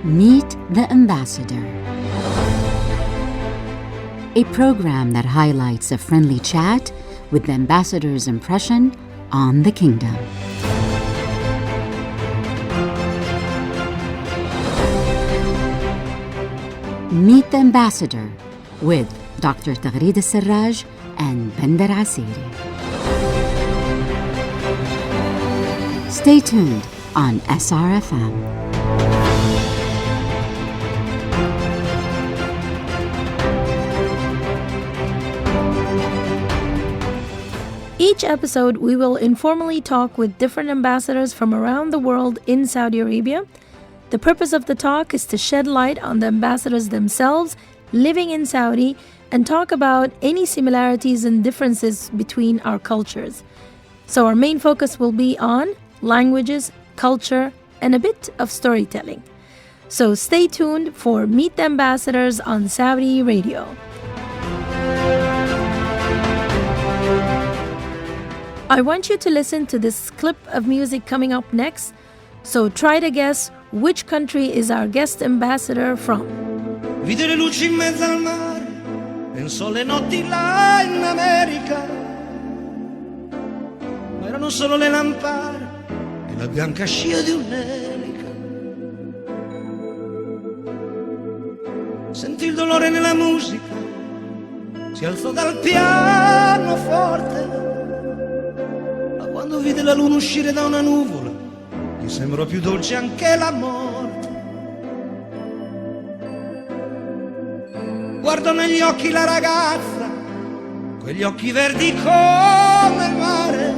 Meet the Ambassador, a program that highlights a friendly chat with the ambassador's impression on the kingdom. Meet the Ambassador with Dr. Taghreed Al-Sarraj and Bender Asiri. Stay tuned on SRFM. Each episode, we will informally talk with different ambassadors from around the world in Saudi Arabia. The purpose of the talk is to shed light on the ambassadors themselves living in Saudi and talk about any similarities and differences between our cultures. So our main focus will be on languages, culture, and a bit of storytelling. So stay tuned for Meet the Ambassadors on Saudi Radio. I want you to listen to this clip of music coming up next. So try to guess which country is our guest ambassador from. Vide le luci in mezzo al mare, pensò le notti là in America, ma erano solo le lampade e la bianca scia di un'elica. Sentì il dolore nella musica, si alzò dal pianoforte, ma quando vide la luna uscire da una nuvola, gli sembrò più dolce anche la morte. Guardò negli occhi la ragazza, quegli occhi verdi come il mare.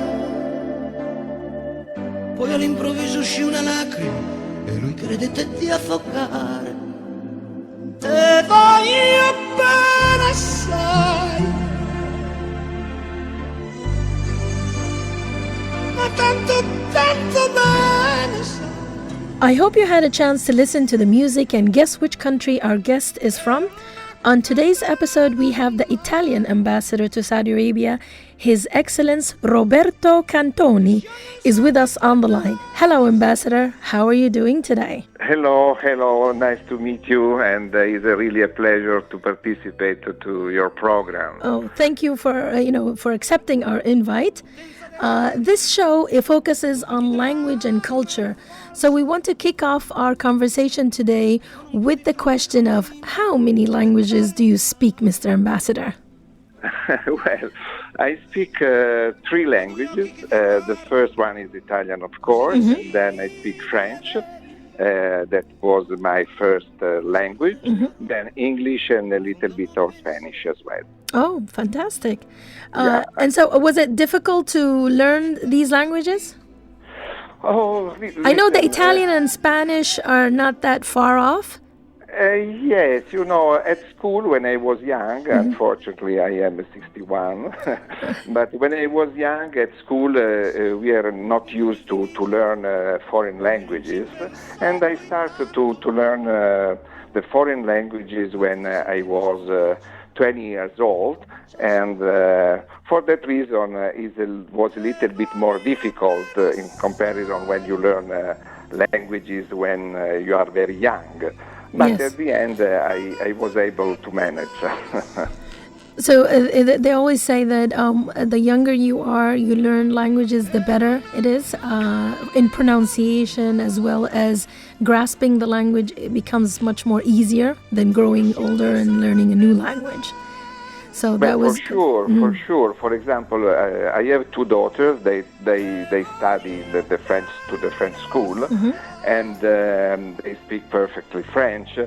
Poi all'improvviso uscì una lacrima e lui credette di affogare. Te voglio bene assai, ma tanto bene sai. I hope you had a chance to listen to the music and guess which country our guest is from. On today's episode, we have the Italian ambassador to Saudi Arabia. His Excellency Roberto Cantoni is with us on the line. Hello, Ambassador. How are you doing today? Hello. Nice to meet you, and it's really a pleasure to participate to your program. Oh, thank you for accepting our invite. This show, it focuses on language and culture. So we want to kick off our conversation today with the question of how many languages do you speak, Mr. Ambassador? Well, I speak 3 languages. The first one is Italian, of course. Mm-hmm. Then I speak French. That was my first language. Mm-hmm. Then English and a little bit of Spanish as well. Oh, fantastic. Yeah. And so was it difficult to learn these languages? Oh, I know the Italian and Spanish are not that far off. Yes, at school when I was young, unfortunately I am 61, but when I was young at school we are not used to learn foreign languages, and I started to learn the foreign languages when I was 20 years old, and for that reason it was a little bit more difficult in comparison when you learn languages when you are very young. But Yes. at the end, I was able to manage. So they always say that the younger you are, you learn languages, the better it is in pronunciation, as well as grasping the language. It becomes much more easier than growing older and learning a new language. So that was For sure. For example, I have 2 daughters. They study the French to the French school, and they speak perfectly French,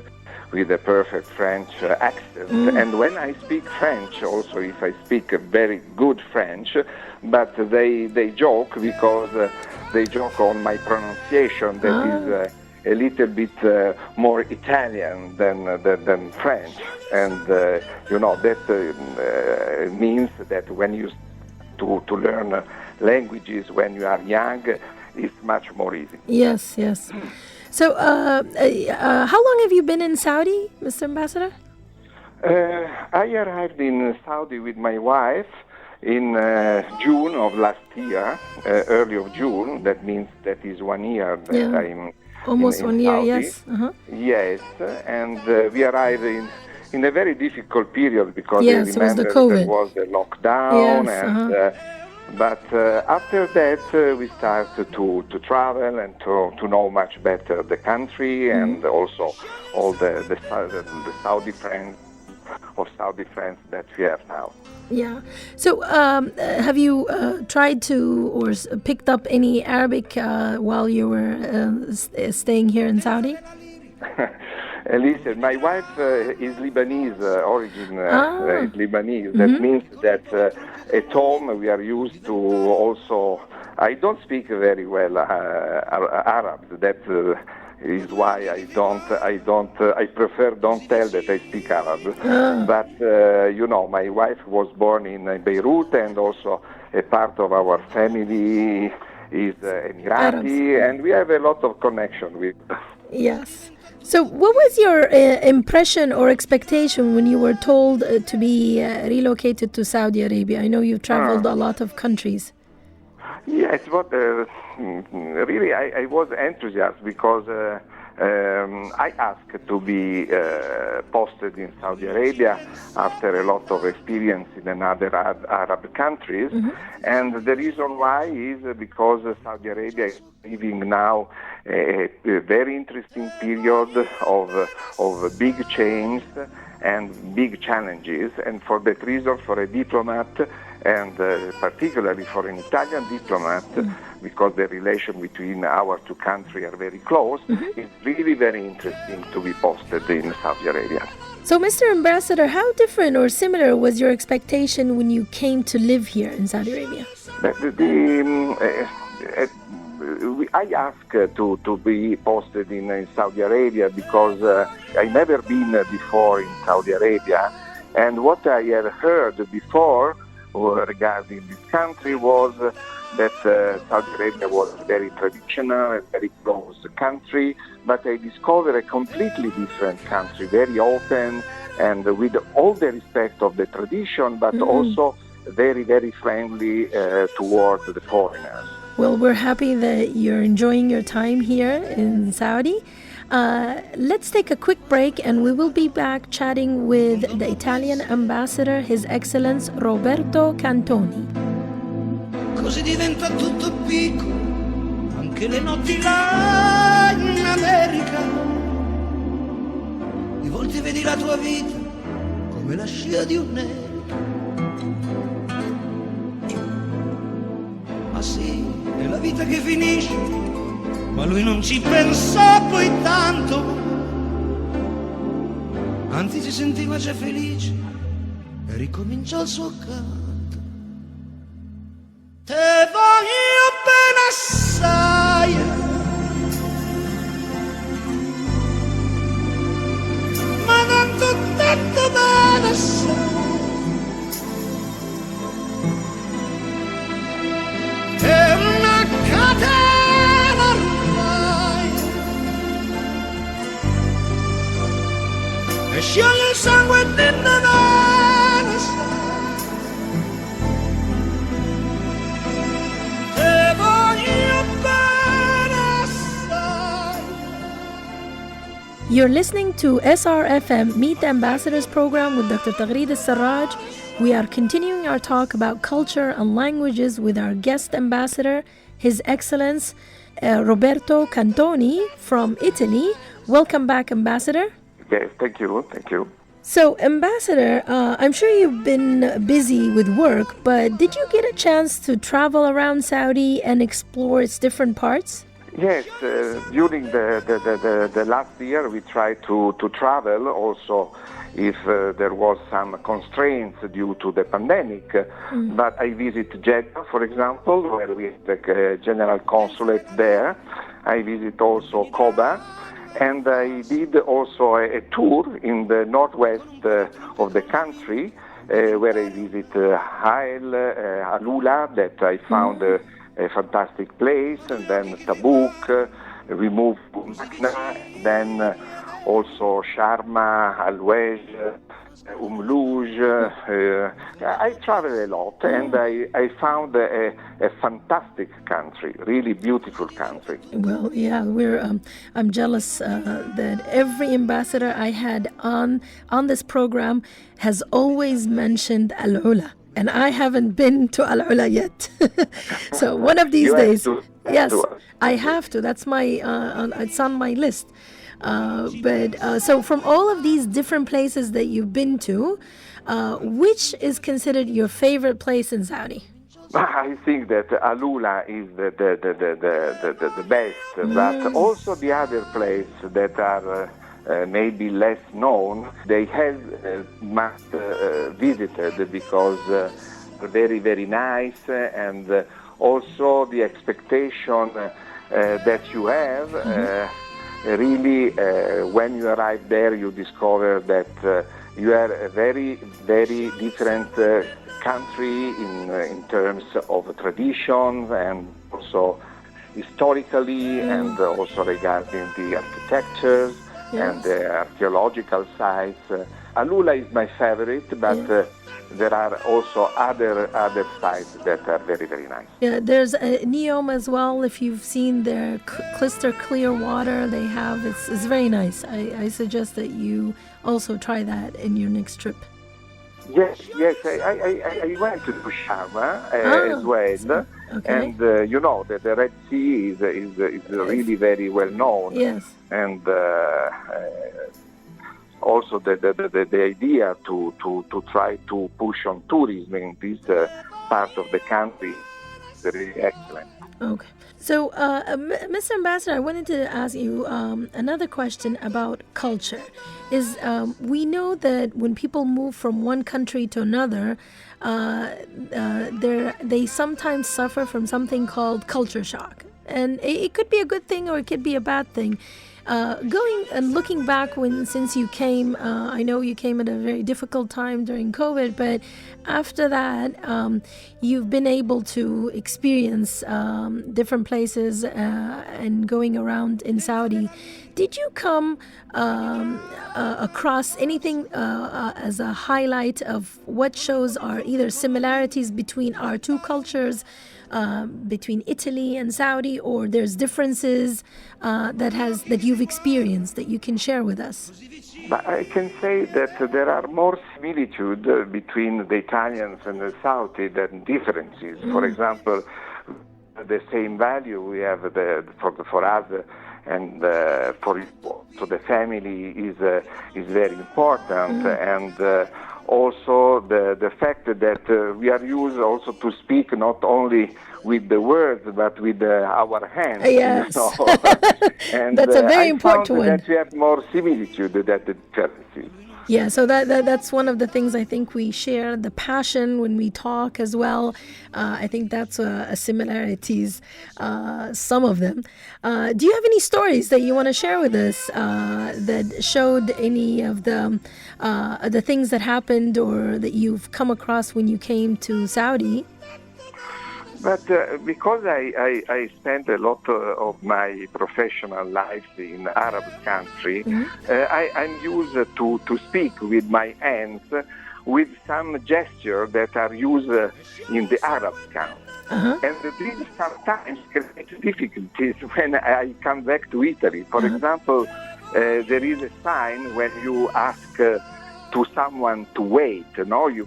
with a perfect French accent. And when I speak French, also if I speak a very good French, but they joke because they joke on my pronunciation that is a little bit more Italian than French. And that means that when you to learn languages when you are young, it's much more easy. Yes. So how long have you been in Saudi, Mr. Ambassador? I arrived in Saudi with my wife in June of last year, early of June. That means that is 1 year that Almost in 1 year, Saudi. yes. Yes, and we arrived in a very difficult period because I Yes, it was the remember there COVID. was the lockdown, Yes, but after that we started to travel and to know much better the country and also all the Saudi friends that we have now. Yeah. So, have you tried to or picked up any Arabic while you were staying here in Saudi? Listen, my wife is Lebanese origin, is Lebanese. Mm-hmm. That means that at home we are used to also. I don't speak very well Arab. That is why I prefer don't tell that I speak Arab. But my wife was born in Beirut, and also a part of our family is Emirati, and we have a lot of connection with. Yes. So, what was your impression or expectation when you were told to be relocated to Saudi Arabia? I know you've traveled a lot of countries. Yes, but really I was enthusiastic because I asked to be posted in Saudi Arabia after a lot of experience in another Arab countries. And the reason why is because Saudi Arabia is living now a very interesting period of big change and big challenges. And for that reason, for a diplomat, and particularly for an Italian diplomat, because the relation between our two countries are very close, it's really very interesting to be posted in Saudi Arabia. So, Mr. Ambassador, how different or similar was your expectation when you came to live here in Saudi Arabia? I asked to be posted in Saudi Arabia because I never been before in Saudi Arabia, and what I had heard before regarding this country was that Saudi Arabia was a very traditional and very close country, but I discovered a completely different country, very open and with all the respect of the tradition, but also very, very friendly towards the foreigners. Well, we're happy that you're enjoying your time here in Saudi. Let's take a quick break and we will be back chatting with the Italian ambassador, His Excellency Roberto Cantoni. Così diventa tutto piccolo, anche le notti là in America. Di volte vedi la tua vita come la scia di un nero. Ma sì, è la vita che finisce, ma lui non ci pensò poi tanto, anzi si sentiva già felice e ricominciò il suo canto. Te voglio bene assai, ma tanto bene assai. È una catena ormai e scioglie il sangue dentro me, sai. Te voglio bene assai. You're listening to SRFM Meet the Ambassadors program with Dr. Taghreed Al-Sarraj. We are continuing our talk about culture and languages with our guest ambassador, His Excellency Roberto Cantoni from Italy. Welcome back, Ambassador. Yes, thank you. So, Ambassador, I'm sure you've been busy with work, but did you get a chance to travel around Saudi and explore its different parts? Yes, during the last year we tried to travel also if there was some constraints due to the pandemic. But I visited Jeddah, for example, where we have a general consulate there. I visit also Koba, and I did also a tour in the northwest of the country, where I visit Alula, that I found a fantastic place, and then Tabuk. We moved to Makna, then also Sharma, Al-Wej, Luge. I travel a lot, and I found a fantastic country, really beautiful country. Well, yeah, I'm jealous that every ambassador I had on this program has always mentioned Al Ula, and I haven't been to Al Ula yet. So one of these days, yes, I have to. That's it's on my list. So from all of these different places that you've been to, which is considered your favorite place in Saudi? I think that Alula is the best, but also the other places that are maybe less known, they have must visited because very, very nice, and also the expectation that you have. Really, when you arrive there, you discover that you are a very, very different country in terms of traditions and also historically and also regarding the architectures and the archaeological sites. Alula is my favorite, but there are also other sites that are very, very nice. Yeah, there's Neom as well. If you've seen their crystal clear water they have, it's very nice. I suggest that you also try that in your next trip. Yes, I went to Sharm as well, and the Red Sea is really very well known. Yes, and also the idea to try to push on tourism in this part of the country is really excellent. Okay. So, Mr. Ambassador, I wanted to ask you another question about culture. We know that when people move from one country to another, they sometimes suffer from something called culture shock. And it could be a good thing or it could be a bad thing. Going and looking back since you came, I know you came at a very difficult time during COVID, but after that, you've been able to experience different places and going around in Saudi. Did you come across anything as a highlight of what shows are either similarities between our two cultures, between Italy and Saudi, or there's differences that you've experienced that you can share with us? But I can say that there are more similitude between the Italians and the Saudi than differences. For example, the same value we have for us and for the family is very important, and also the fact that we are used also to speak not only with the words but with our hands. Yes. And that's a very I important found one. that we have more similitude than the differences. Yeah, so that's one of the things I think we share, the passion when we talk as well. I think that's a similarities, some of them. Do you have any stories that you want to share with us that showed any of the things that happened or that you've come across when you came to Saudi? But because I spent a lot of my professional life in Arab country, I'm used to speak with my hands with some gestures that are used in the Arab country. And this sometimes creates difficulties when I come back to Italy. For example, there is a sign when you ask to someone to wait, you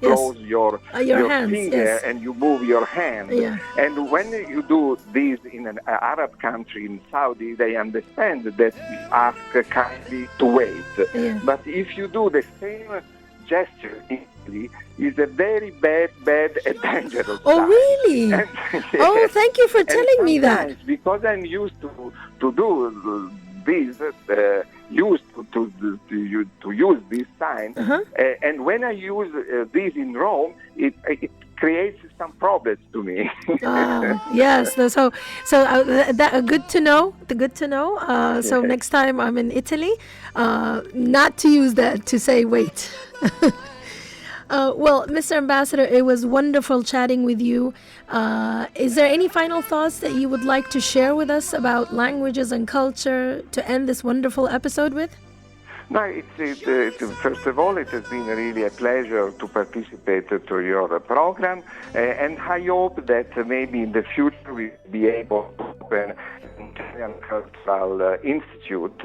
close your hands, finger and you move your hand. And when you do this in an Arab country, in Saudi, they understand that you ask kindly to wait. But if you do the same gesture in Italy, it's a very bad and dangerous sign. Really? And, Oh, thank you for telling me that. Because I'm used to do this, used to use this sign, and when I use this in Rome, it creates some problems to me. Yes, so good to know. Good to know. So next time I'm in Italy, not to use that to say wait. Well, Mr. Ambassador, it was wonderful chatting with you. Is there any final thoughts that you would like to share with us about languages and culture to end this wonderful episode with? No, first of all, it has been really a pleasure to participate to your program, and I hope that maybe in the future we'll be able to open an Italian Cultural Institute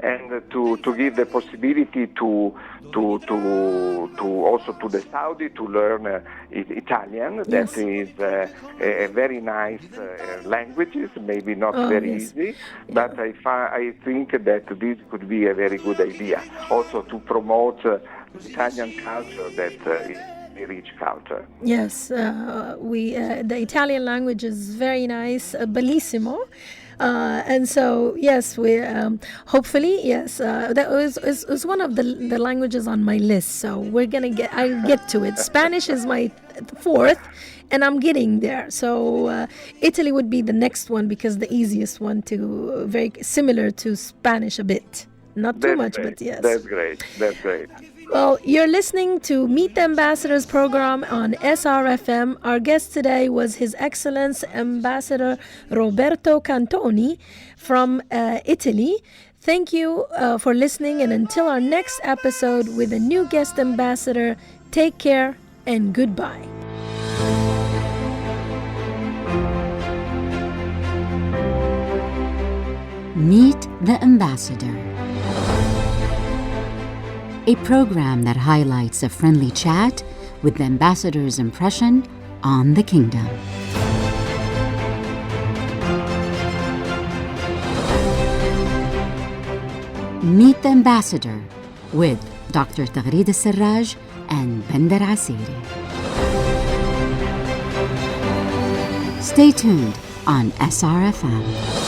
and to give the possibility to also to the Saudi to learn Italian. Yes. That is a very nice language, maybe not very yes. easy, but I think that this could be a very good idea. Also to promote Italian culture that is a rich culture. Yes, the Italian language is very nice, bellissimo. And so, yes, we hopefully, yes, that was one of the languages on my list. So I'll get to it. Spanish is my fourth, and I'm getting there. So Italy would be the next one because the easiest one to, very similar to Spanish a bit. Not too much, great. but yes. That's great. That's great. Well, you're listening to Meet the Ambassadors program on SRFM. Our guest today was His Excellency Ambassador Roberto Cantoni from Italy. Thank you for listening, and until our next episode with a new guest ambassador, take care and goodbye. Meet the Ambassador, a program that highlights a friendly chat with the ambassador's impression on the kingdom. Meet the Ambassador with Dr. Taghreed Al-Sarraj and Bender Asiri. Stay tuned on SRFM.